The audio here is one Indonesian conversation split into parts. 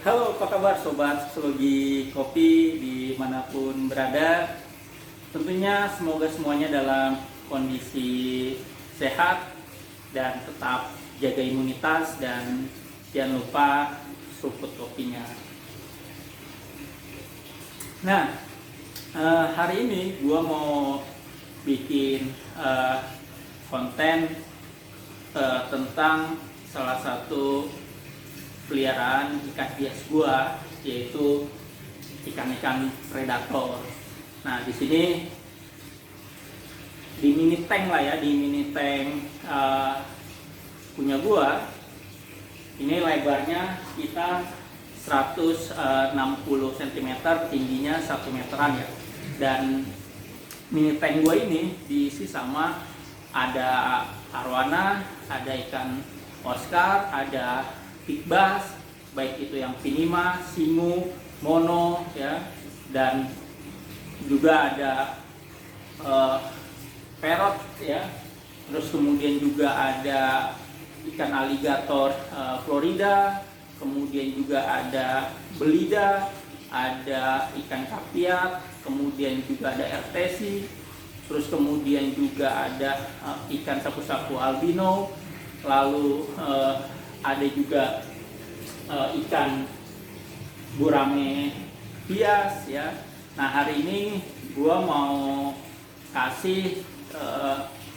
Halo, apa kabar sobat Sosiologi Kopi dimanapun berada. Tentunya semoga semuanya dalam kondisi sehat dan tetap jaga imunitas dan jangan lupa seruput kopinya. Nah, hari ini gua mau bikin konten tentang salah satu peliharaan ikan hias gua, yaitu ikan-ikan predator. Nah, di sini di mini tank lah ya, di mini tank punya gua. Ini lebarnya kita 160 cm, tingginya 1 meteran ya. Dan mini tank gua ini diisi sama ada arwana, ada ikan Oscar, ada big bass, baik itu yang pinima, simu, mono ya, dan juga ada parrot ya. Terus kemudian juga ada ikan aligator Florida, kemudian juga ada belida, ada ikan kapiat, kemudian juga ada RTC, terus kemudian juga ada ikan sapu-sapu albino, lalu ada juga ikan gurame hias ya. Nah, hari ini gua mau kasih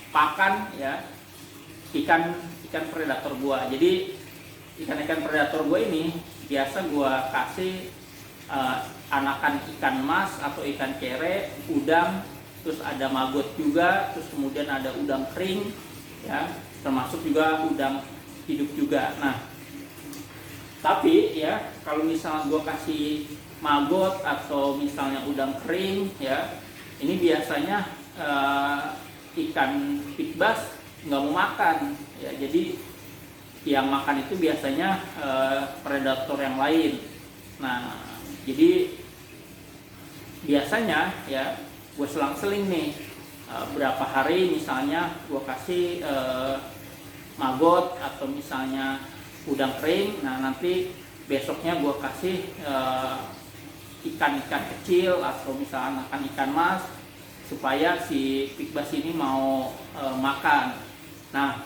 pakan ya ikan predator gua. Jadi ikan predator gua ini biasa gua kasih anakan ikan mas atau ikan kere, udang, terus ada maggot juga, terus kemudian ada udang kering ya, termasuk juga udang hidup juga. Nah, tapi ya kalau misalnya gue kasih maggot atau misalnya udang kering ya, ini biasanya ikan big bass nggak mau makan ya. Jadi yang makan itu biasanya predator yang lain. Nah, jadi biasanya ya gue selang-seling nih berapa hari misalnya gue kasih maggot atau misalnya udang kering. Nah, nanti besoknya gue kasih ikan-ikan kecil atau misalnya ikan mas supaya si big bass ini mau makan. Nah,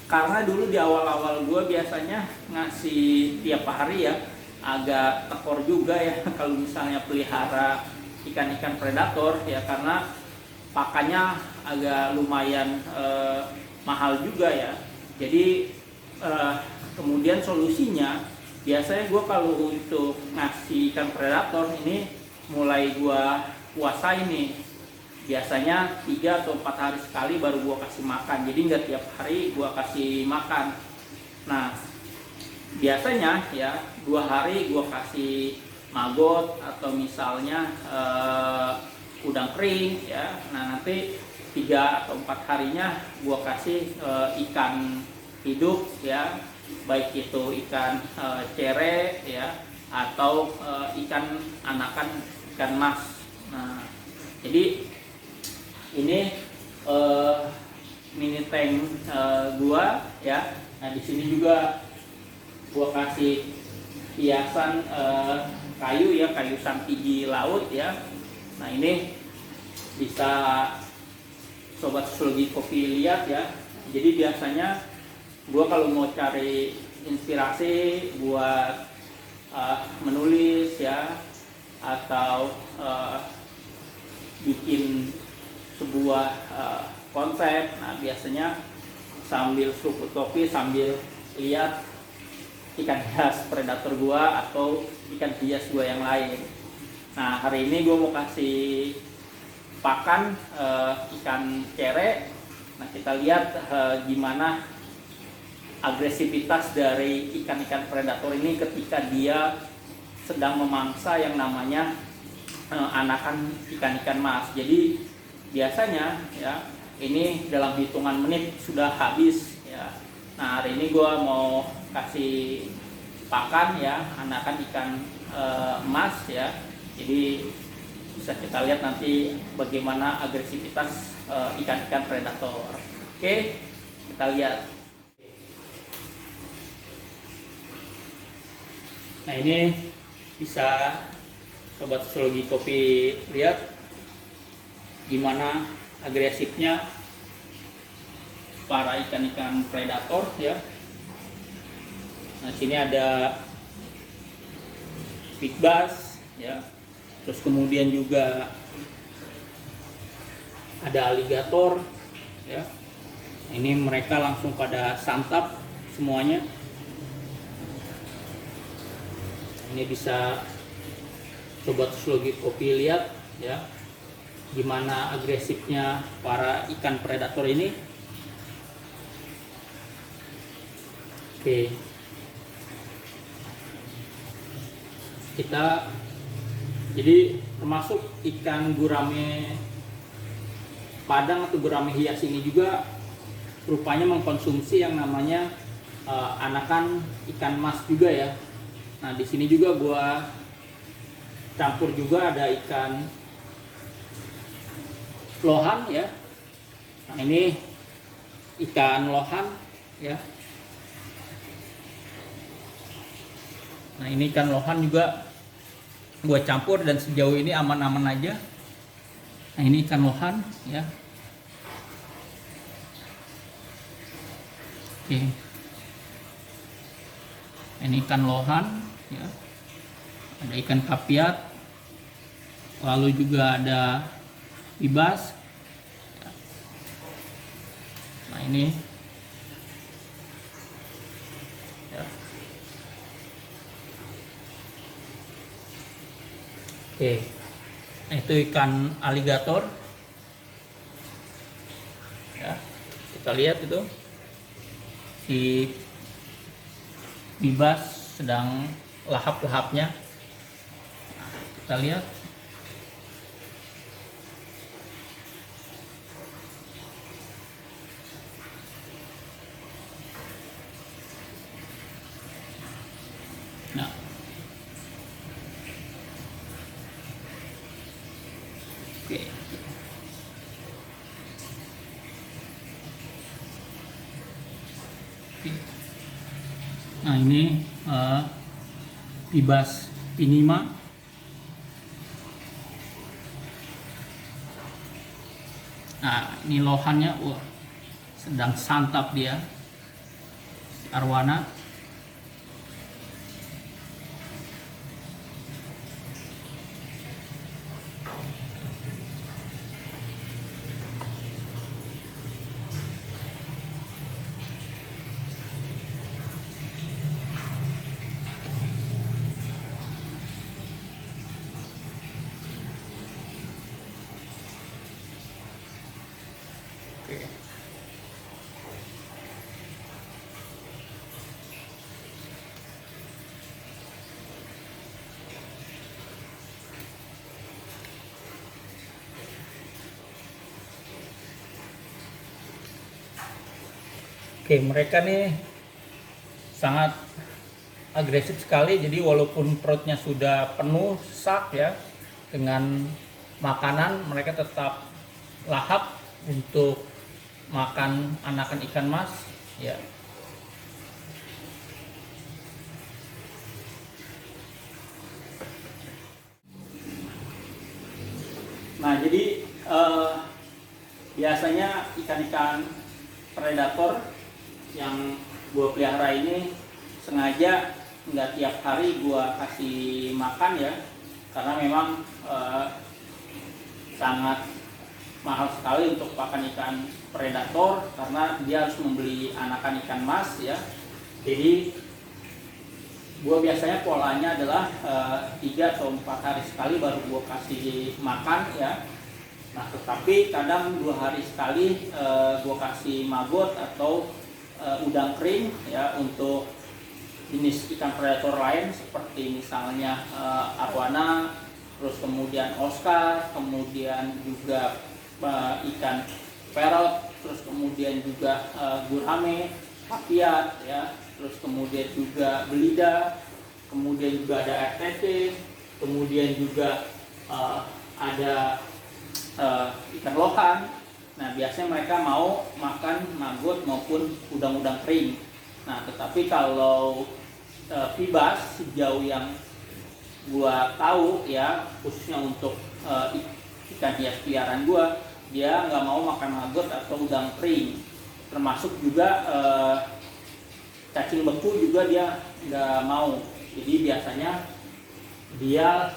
karena dulu di awal-awal gue biasanya ngasih tiap hari ya, agak tekor juga ya kalau misalnya pelihara ikan-ikan predator ya, karena pakannya agak lumayan mahal juga ya. Jadi kemudian solusinya biasanya gue kalau untuk ngasih ikan predator ini mulai gue puasain nih, biasanya 3 atau 4 hari sekali baru gue kasih makan. Jadi nggak tiap hari gue kasih makan. Nah, biasanya ya 2 hari gue kasih maggot atau misalnya udang kering ya. Nah, nanti 3 atau 4 harinya gue kasih ikan hidup ya, baik itu ikan cere ya atau ikan anakan ikan mas. Nah, jadi ini mini tank gua ya. Nah, di sini juga gua kasih hiasan kayu ya, kayu sampigi laut ya. Nah, ini bisa sobat Sosiologi Kopi lihat ya. Jadi biasanya gua kalau mau cari inspirasi buat menulis ya, atau bikin sebuah konsep, nah biasanya sambil seruput kopi sambil lihat ikan hias predator gua atau ikan hias gua yang lain. Nah, hari ini gua mau kasih pakan ikan cere. Nah, kita lihat gimana agresivitas dari ikan-ikan predator ini ketika dia sedang memangsa yang namanya anakan ikan-ikan mas. Jadi biasanya ya ini dalam hitungan menit sudah habis ya. Nah, hari ini gue mau kasih pakan ya anakan ikan mas ya. Jadi bisa kita lihat nanti bagaimana agresivitas ikan-ikan predator. Oke, kita lihat. Nah ini bisa sobat sosiologi kopi lihat gimana agresifnya para ikan-ikan predator ya. Nah sini ada big bass ya, terus kemudian juga ada aligator ya. Ini mereka langsung pada santap semuanya. Ini bisa sobat sosiologi kopi lihat ya gimana agresifnya para ikan predator ini. Oke, kita jadi termasuk ikan gurame padang atau gurame hias ini juga rupanya mengkonsumsi yang namanya anakan ikan mas juga ya. Nah di sini juga gua campur juga ada ikan lohan ya. Nah ini ikan lohan ya. Nah ini ikan lohan juga gue campur dan sejauh ini aman-aman aja. Nah ini ikan lohan ya. Oke. Ini ikan lohan ya. Ada ikan kapiat. Lalu juga ada ibas. Nah ini ya. Oke, nah, itu ikan aligator ya, kita lihat itu si bibas sedang lahap-lahapnya. Nah, kita lihat nah oke. Nah ini bibas pinima. Nah ini lohannya, wah sedang santap dia arwana. Oke, mereka nih sangat agresif sekali. Jadi walaupun perutnya sudah penuh sak ya dengan makanan, mereka tetap lahap untuk makan anakan ikan mas ya. Nah jadi biasanya ikan-ikan predator yang gue pelihara ini sengaja nggak tiap hari gue kasih makan ya, karena memang sangat mahal sekali untuk pakan ikan predator karena dia harus membeli anakan ikan mas ya. Jadi gue biasanya polanya adalah 3 atau 4 hari sekali baru gue kasih makan ya. Nah tetapi kadang 2 hari sekali gue kasih maggot atau udang kering ya untuk jenis ikan predator lain seperti misalnya arwana, terus kemudian Oscar, kemudian juga ikan parrot, terus kemudian juga gurame, kapiat ya, terus kemudian juga belida, kemudian juga ada RTT, kemudian juga ada ikan lohan. Nah biasanya mereka mau makan maggot maupun udang-udang kering. Nah tetapi kalau Vibas sejauh yang gua tahu ya, khususnya untuk ikan hias peliharaan gua, dia nggak mau makan maggot atau udang kering, termasuk juga cacing beku juga dia nggak mau. Jadi biasanya dia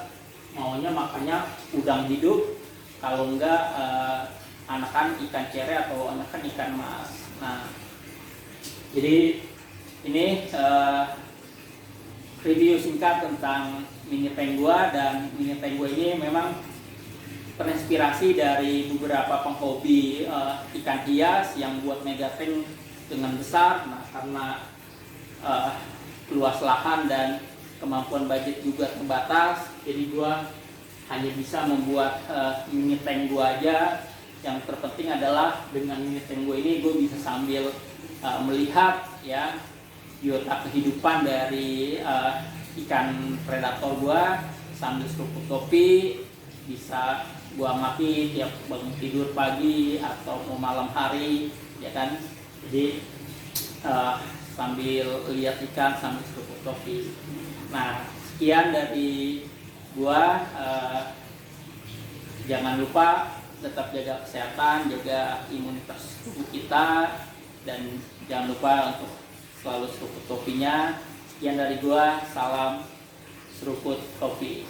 maunya makannya udang hidup, kalau enggak anakan ikan cere atau anakan ikan mas. Nah, jadi ini review singkat tentang mini tank gua, dan mini tank gua ini memang terinspirasi dari beberapa penghobi ikan hias yang buat mega tank dengan besar. Nah, karena luas lahan dan kemampuan budget juga terbatas, jadi gua hanya bisa membuat mini tank gua aja. Yang terpenting adalah dengan mini tank gua ini gua bisa sambil melihat ya biota kehidupan dari ikan predator gua sambil seruput kopi, bisa gua amati tiap bangun tidur pagi atau mau malam hari ya kan. Jadi sambil lihat ikan sambil seruput kopi. Nah, sekian dari gua. Jangan lupa tetap jaga kesehatan, jaga imunitas tubuh kita, dan jangan lupa untuk selalu seruput kopinya. Sekian dari gua, salam seruput kopi.